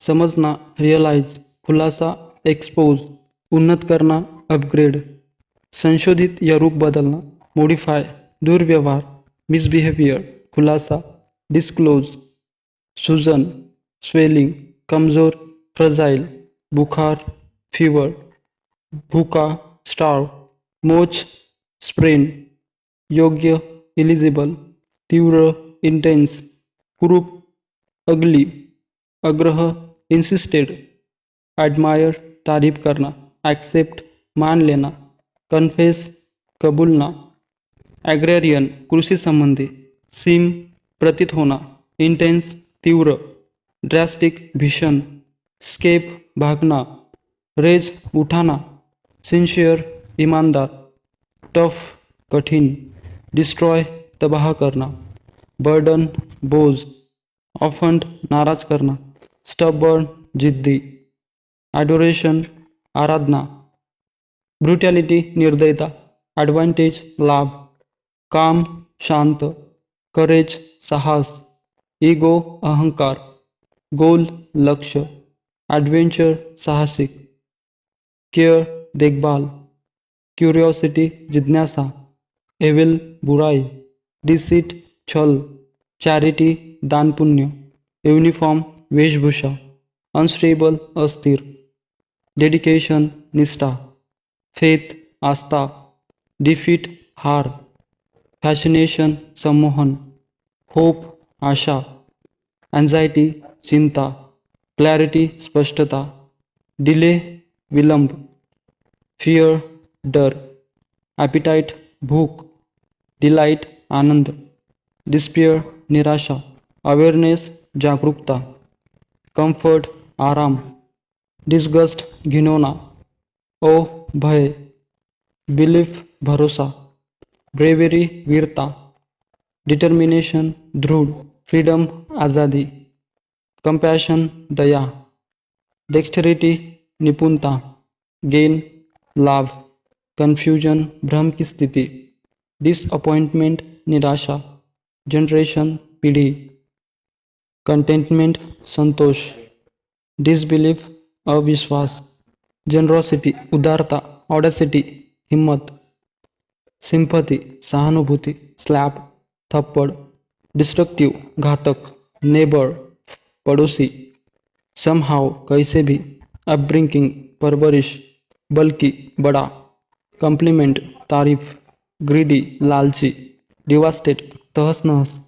समजना रिअलाइज, खुलासा एक्सपोज, उन्नत करना अपग्रेड, संशोधित या रूप बदलना मॉडिफाय, दुर्व्यवहार मिसबिहेवियर, खुलासा डिस्क्लोज, सूजन स्वेलिंग, कमजोर फ्रजाइल, बुखार फीवर, भूका स्टार्व, मोच स्प्रेन, योग्य इलिजिबल, तीव्र इंटेन्स, कुरूप अगली, आग्रह इंसिस्टेड, एडमायर तारीफ करना, एक्सेप्ट मान लेना, कन्फेस कबूलना, एग्रेरियन कृषि संबंधी, सीम प्रतीत होना, इंटेंस तीव्र, ड्रास्टिक भीषण, स्केप भागना, रेज उठाना, सिंसियर ईमानदार, टफ कठिन, डिस्ट्रॉय तबाह करना, बर्डन बोझ, ऑफंड नाराज करना, स्टबर्न जिद्दी, एडोरेशन आराधना, ब्रुटॅलिटी निर्दयता, ॲडव्हान्टेज लाभ, काम शांत, करेज साहस, इगो अहंकार, गोल लक्ष्य, ॲडव्हेंचर साहसिक, केअर देखभाल, क्युरिओसिटी जिज्ञासा, एविल बुराई, डिसीट छल, चॅरिटी दानपुण्य, युनिफॉर्म वेशभूषा, अनस्टेबल अस्थिर, डेडिकेशन निष्ठा, फेथ आस्था, डिफीट हार, फॅसिनेशन संमोहन, होप आशा, एन्झायटी चिंता, क्लॅरिटी स्पष्टता, डिले विलंब, फिअर डर, ॲपिटाईट भूक, डिलाईट आनंद, डिस्पियर निराशा, अवेअरनेस जागरूकता, कम्फर्ट आराम, डिस्गस्ट घिनौना, ओ भय, बिलीफ भरोसा, ब्रेवेरी वीरता, डिटर्मिनेशन दृढ, फ्रीडम आझादी, कंपॅशन दया, डेक्स्टरिटी निपुणता, गेन लाभ, कन्फ्युजन भ्रम की स्थिति, डिसअपॉइंटमेंट निराशा, जनरेशन पिढी, कंटेंटमेंट संतोष, डिसबिलीफ अविश्वास, जनरॉसिटी उदारता, ऑडॅसिटी हिम्मत, सिंपथी सहानुभूती, स्लॅप थप्पड, डिस्ट्रक्टिव्ह घातक, नेबर पडोसी, समहाव कैसे भी, अपब्रिंकिंग परवरिश, बल्कि बड़ा, कॉम्प्लिमेंट तारीफ, ग्रीडी लालची, डिवास्टेट तहस नहस,